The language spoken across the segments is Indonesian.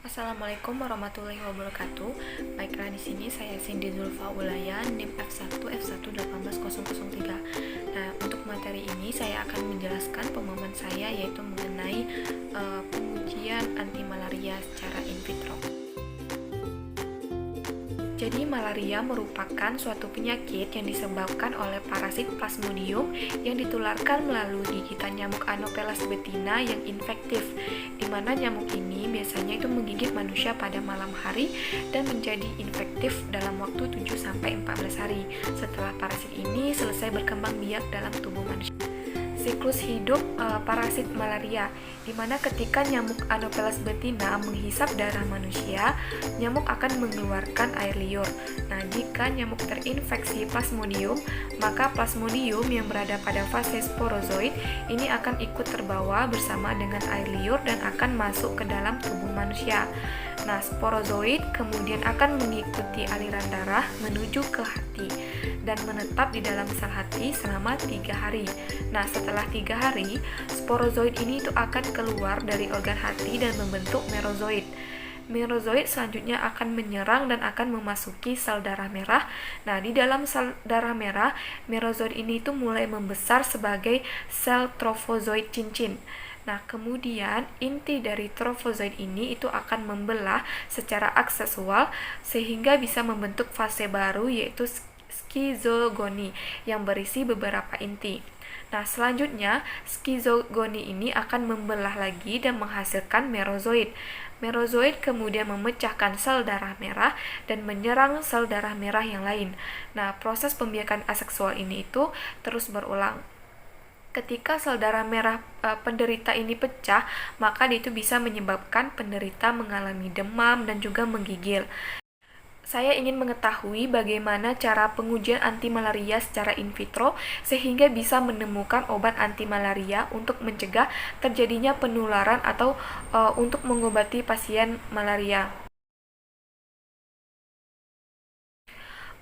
Assalamualaikum warahmatullahi wabarakatuh. Baiklah, di sini saya Cindy Zulfa Ulayan, NIM F1 F1 18003. Nah, untuk materi ini saya akan menjelaskan pemahaman saya yaitu mengenai pengujian anti malaria secara in vitro. Jadi malaria merupakan suatu penyakit yang disebabkan oleh parasit Plasmodium yang ditularkan melalui gigitan nyamuk Anopheles betina yang infektif, di mana nyamuk ini biasanya itu menggigit manusia pada malam hari dan menjadi infektif dalam waktu 7-14 hari setelah parasit ini selesai berkembang biak dalam tubuh manusia. Siklus hidup parasit malaria, di mana ketika nyamuk Anopheles betina menghisap darah manusia, nyamuk akan mengeluarkan air liur. Nah, jika nyamuk terinfeksi Plasmodium, maka Plasmodium yang berada pada fase sporozoid ini akan ikut terbawa bersama dengan air liur dan akan masuk ke dalam tubuh manusia. Nah, sporozoid kemudian akan mengikuti aliran darah menuju ke hati dan menetap di dalam sel hati selama 3 hari. Nah, setelah 3 hari, sporozoid ini itu akan keluar dari organ hati dan membentuk merozoid. Merozoid selanjutnya akan menyerang dan akan memasuki sel darah merah. Nah, di dalam sel darah merah, merozoid ini itu mulai membesar sebagai sel trofozoid cincin. Nah, kemudian inti dari trofozoid ini itu akan membelah secara aksesual sehingga bisa membentuk fase baru yaitu skizogoni yang berisi beberapa inti. Nah, selanjutnya skizogoni ini akan membelah lagi dan menghasilkan merozoid. Merozoid kemudian memecahkan sel darah merah dan menyerang sel darah merah yang lain. Nah, proses pembiakan aseksual ini itu terus berulang. Ketika sel darah merah penderita ini pecah, maka dia itu bisa menyebabkan penderita mengalami demam dan juga menggigil. Saya ingin mengetahui bagaimana cara pengujian anti malaria secara in vitro sehingga bisa menemukan obat anti malaria untuk mencegah terjadinya penularan atau untuk mengobati pasien malaria.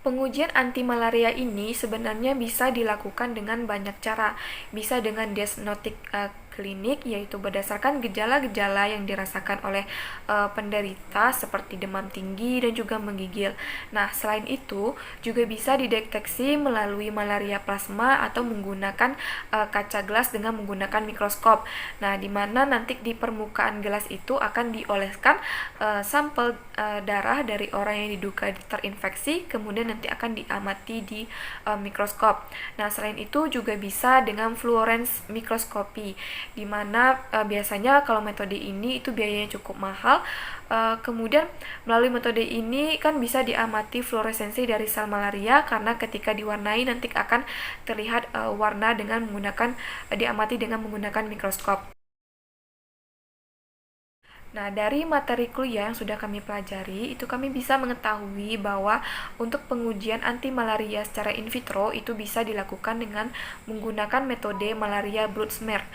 Pengujian anti malaria ini sebenarnya bisa dilakukan dengan banyak cara. Bisa dengan diagnostik klinik, yaitu berdasarkan gejala-gejala yang dirasakan oleh penderita seperti demam tinggi dan juga menggigil. Nah, selain itu juga bisa dideteksi melalui malaria plasma atau menggunakan kaca gelas dengan menggunakan mikroskop. Nah, di mana nanti di permukaan gelas itu akan dioleskan sampel darah dari orang yang diduga terinfeksi, kemudian nanti akan diamati di mikroskop. Nah, selain itu juga bisa dengan fluorens mikroskopi, di mana biasanya kalau metode ini itu biayanya cukup mahal. Kemudian melalui metode ini kan bisa diamati fluoresensi dari sel malaria karena ketika diwarnai nanti akan terlihat warna dengan menggunakan diamati dengan menggunakan mikroskop. Nah, dari materi kuliah yang sudah kami pelajari, itu kami bisa mengetahui bahwa untuk pengujian anti malaria secara in vitro itu bisa dilakukan dengan menggunakan metode malaria blood smear.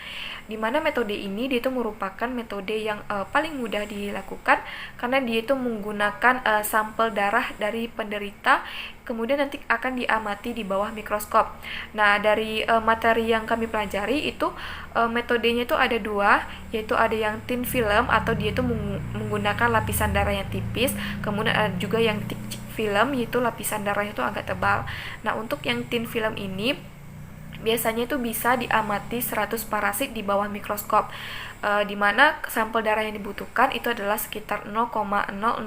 Di mana metode ini dia itu merupakan metode yang paling mudah dilakukan karena dia itu menggunakan sampel darah dari penderita kemudian nanti akan diamati di bawah mikroskop. Nah, dari materi yang kami pelajari itu metodenya itu ada dua, yaitu ada yang thin film atau dia itu menggunakan lapisan darah yang tipis, kemudian ada juga yang thick film yaitu lapisan darahnya itu agak tebal. Nah, untuk yang thin film ini biasanya itu bisa diamati 100 parasit di bawah mikroskop, di mana sampel darah yang dibutuhkan itu adalah sekitar 0,005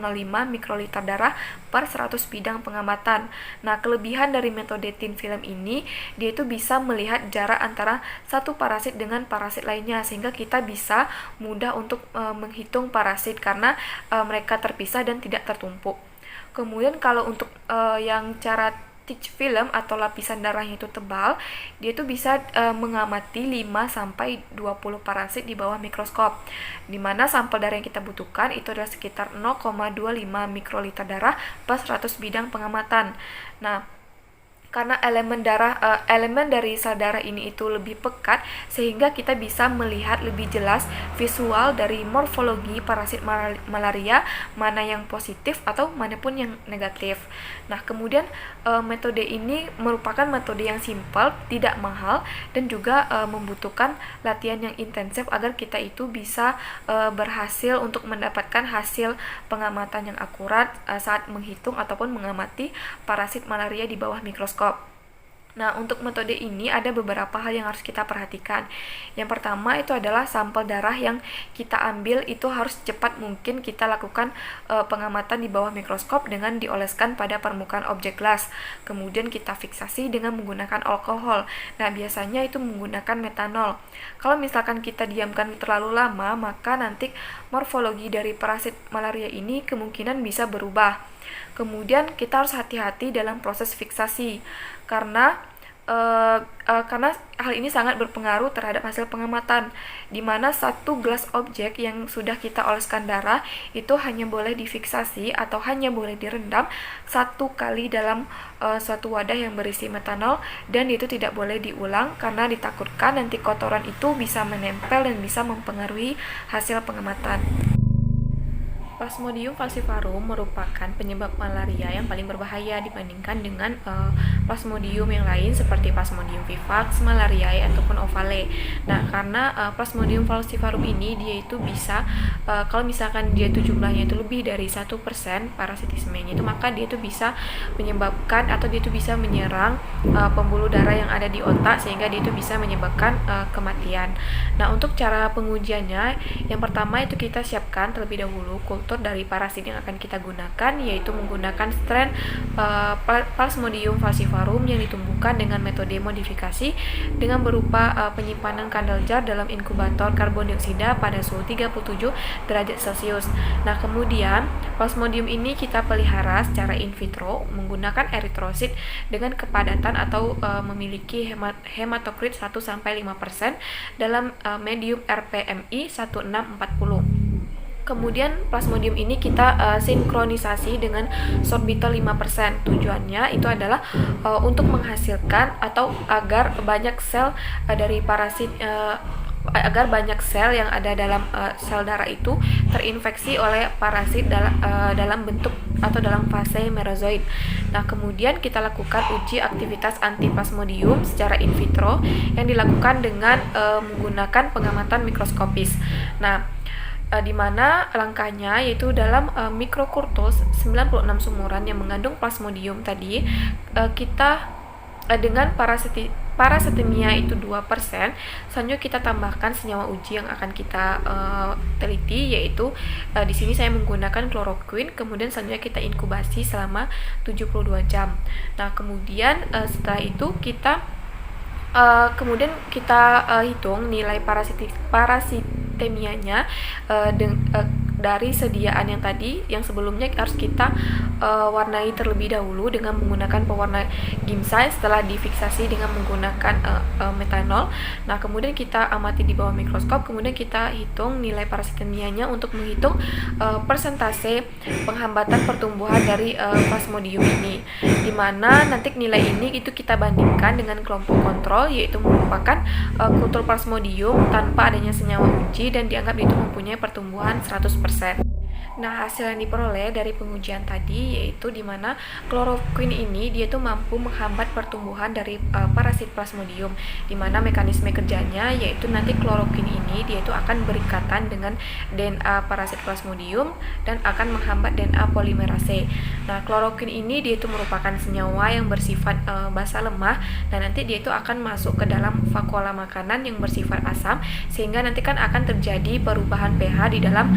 mikroliter darah per 100 bidang pengamatan. Nah, kelebihan dari metode thin film ini, dia itu bisa melihat jarak antara satu parasit dengan parasit lainnya, sehingga kita bisa mudah untuk menghitung parasit karena mereka terpisah dan tidak tertumpuk. Kemudian kalau untuk yang cara thick film atau lapisan darahnya itu tebal, dia itu bisa mengamati 5-20 parasit di bawah mikroskop, di mana sampel darah yang kita butuhkan itu adalah sekitar 0,25 mikroliter darah per 100 bidang pengamatan. Nah, karena elemen dari sel darah ini itu lebih pekat, sehingga kita bisa melihat lebih jelas visual dari morfologi parasit malaria, mana yang positif atau manapun yang negatif. Nah, kemudian metode ini merupakan metode yang simpel, tidak mahal, dan juga membutuhkan latihan yang intensif agar kita itu bisa berhasil untuk mendapatkan hasil pengamatan yang akurat saat menghitung ataupun mengamati parasit malaria di bawah mikroskop. Nah, untuk metode ini ada beberapa hal yang harus kita perhatikan. Yang pertama itu adalah sampel darah yang kita ambil itu harus cepat mungkin kita lakukan pengamatan di bawah mikroskop dengan dioleskan pada permukaan objek gelas. Kemudian kita fiksasi dengan menggunakan alkohol. Nah, biasanya itu menggunakan metanol. Kalau misalkan kita diamkan terlalu lama, maka nanti morfologi dari parasit malaria ini kemungkinan bisa berubah. Kemudian kita harus hati-hati dalam proses fiksasi karena hal ini sangat berpengaruh terhadap hasil pengamatan, di mana satu gelas objek yang sudah kita oleskan darah itu hanya boleh difiksasi atau hanya boleh direndam satu kali dalam suatu wadah yang berisi metanol, dan itu tidak boleh diulang karena ditakutkan nanti kotoran itu bisa menempel dan bisa mempengaruhi hasil pengamatan. Plasmodium falciparum merupakan penyebab malaria yang paling berbahaya dibandingkan dengan plasmodium yang lain seperti Plasmodium vivax, malariae ataupun ovale. Nah, karena Plasmodium falciparum ini dia itu bisa kalau misalkan dia itu jumlahnya itu lebih dari 1% parasitismenya itu, maka dia itu bisa menyebabkan atau dia itu bisa menyerang pembuluh darah yang ada di otak sehingga dia itu bisa menyebabkan kematian. Nah, untuk cara pengujiannya, yang pertama itu kita siapkan terlebih dahulu kultur dari parasit yang akan kita gunakan, yaitu menggunakan strain Plasmodium falciparum yang ditumbuhkan dengan metode modifikasi dengan berupa penyimpanan kandel jar dalam inkubator karbon dioksida pada suhu 37 derajat Celcius. Nah, kemudian Plasmodium ini kita pelihara secara in vitro menggunakan eritrosit dengan kepadatan atau memiliki hematokrit 1-5% dalam medium RPMI 1640. Kemudian Plasmodium ini kita sinkronisasi dengan sorbitol 5%. Tujuannya itu adalah untuk menghasilkan atau agar banyak sel dari parasit agar banyak sel yang ada dalam sel darah itu terinfeksi oleh parasit dalam bentuk atau dalam fase merozoid. Nah, kemudian kita lakukan uji aktivitas anti-plasmodium secara in vitro yang dilakukan dengan menggunakan pengamatan mikroskopis. Nah, di mana langkahnya yaitu dalam mikrokurtus 96 sumuran yang mengandung plasmodium tadi, kita dengan parasetemia itu 2%, selanjutnya kita tambahkan senyawa uji yang akan kita teliti, yaitu di sini saya menggunakan kloroquine, kemudian selanjutnya kita inkubasi selama 72 jam. Nah, kemudian setelah itu kita hitung nilai parasitemianya dari sediaan yang tadi, yang sebelumnya harus kita warnai terlebih dahulu dengan menggunakan pewarna Giemsa setelah difiksasi dengan menggunakan metanol. Nah, kemudian kita amati di bawah mikroskop, kemudian kita hitung nilai parasitemianya untuk menghitung persentase penghambatan pertumbuhan dari Plasmodium ini, dimana nanti nilai ini itu kita bandingkan dengan kelompok kontrol, yaitu merupakan kultur Plasmodium tanpa adanya senyawa uji dan dianggap itu mempunyai pertumbuhan 100%. Nah, hasil yang diperoleh dari pengujian tadi yaitu di mana kloroquine ini dia tuh mampu menghambat pertumbuhan dari parasit Plasmodium, di mana mekanisme kerjanya yaitu nanti kloroquine ini dia itu akan berikatan dengan DNA parasit Plasmodium dan akan menghambat DNA polimerase. Nah, kloroquine ini dia itu merupakan senyawa yang bersifat basa lemah, dan nanti dia itu akan masuk ke dalam vakuola makanan yang bersifat asam, sehingga nanti kan akan terjadi perubahan pH di dalam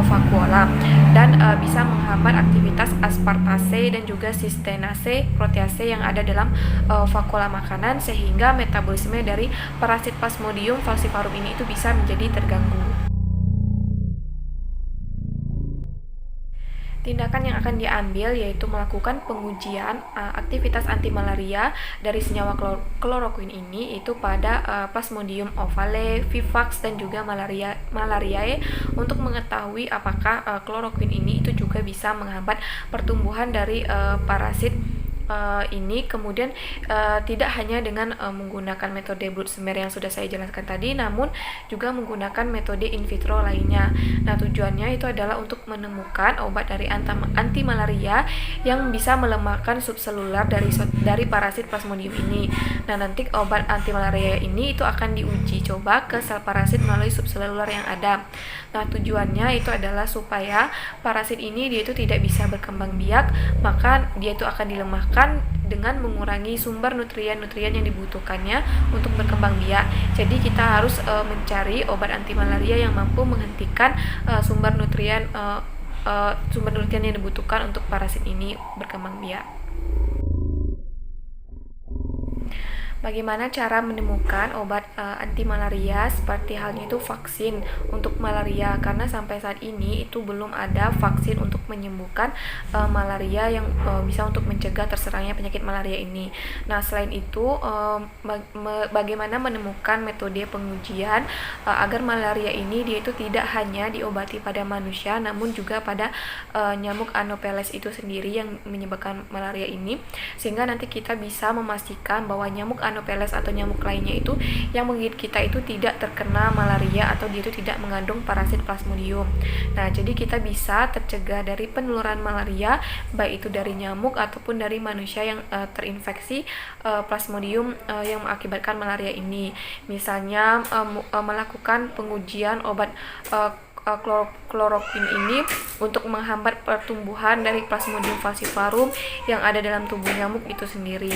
vakuola dan bisa menghambat aktivitas aspartase dan juga sistenase protease yang ada dalam vakuola makanan, sehingga metabolisme dari parasit Plasmodium falciparum ini itu bisa menjadi terganggu. Tindakan yang akan diambil yaitu melakukan pengujian aktivitas antimalaria dari senyawa kloroquine ini itu pada Plasmodium ovale, vivax dan juga malariae untuk mengetahui apakah kloroquine ini itu juga bisa menghambat pertumbuhan dari parasit ini kemudian tidak hanya dengan menggunakan metode blood smear yang sudah saya jelaskan tadi, namun juga menggunakan metode in vitro lainnya. Nah, tujuannya itu adalah untuk menemukan obat dari anti malaria yang bisa melemahkan subselular dari parasit Plasmodium ini. Nah, nanti obat anti malaria ini itu akan diuji coba ke sel parasit melalui subselular yang ada. Nah, tujuannya itu adalah supaya parasit ini dia itu tidak bisa berkembang biak, maka dia itu akan dilemahkan dengan mengurangi sumber nutrien-nutrien yang dibutuhkannya untuk berkembang biak. Jadi kita harus mencari obat anti malaria yang mampu menghentikan sumber nutrien yang dibutuhkan untuk parasit ini berkembang biak. Bagaimana cara menemukan obat anti malaria seperti halnya itu vaksin untuk malaria, karena sampai saat ini itu belum ada vaksin untuk menyembuhkan malaria yang bisa untuk mencegah terserangnya penyakit malaria ini. Nah, selain itu bagaimana menemukan metode pengujian agar malaria ini dia itu tidak hanya diobati pada manusia namun juga pada nyamuk Anopheles itu sendiri yang menyebabkan malaria ini, sehingga nanti kita bisa memastikan bahwa nyamuk Anopheles atau nyamuk lainnya itu yang menggigit kita itu tidak terkena malaria atau dia itu tidak mengandung parasit Plasmodium. Nah, jadi kita bisa tercegah dari penularan malaria baik itu dari nyamuk ataupun dari manusia yang terinfeksi Plasmodium yang mengakibatkan malaria ini. Misalnya melakukan pengujian obat kloroquine ini untuk menghambat pertumbuhan dari Plasmodium falciparum yang ada dalam tubuh nyamuk itu sendiri.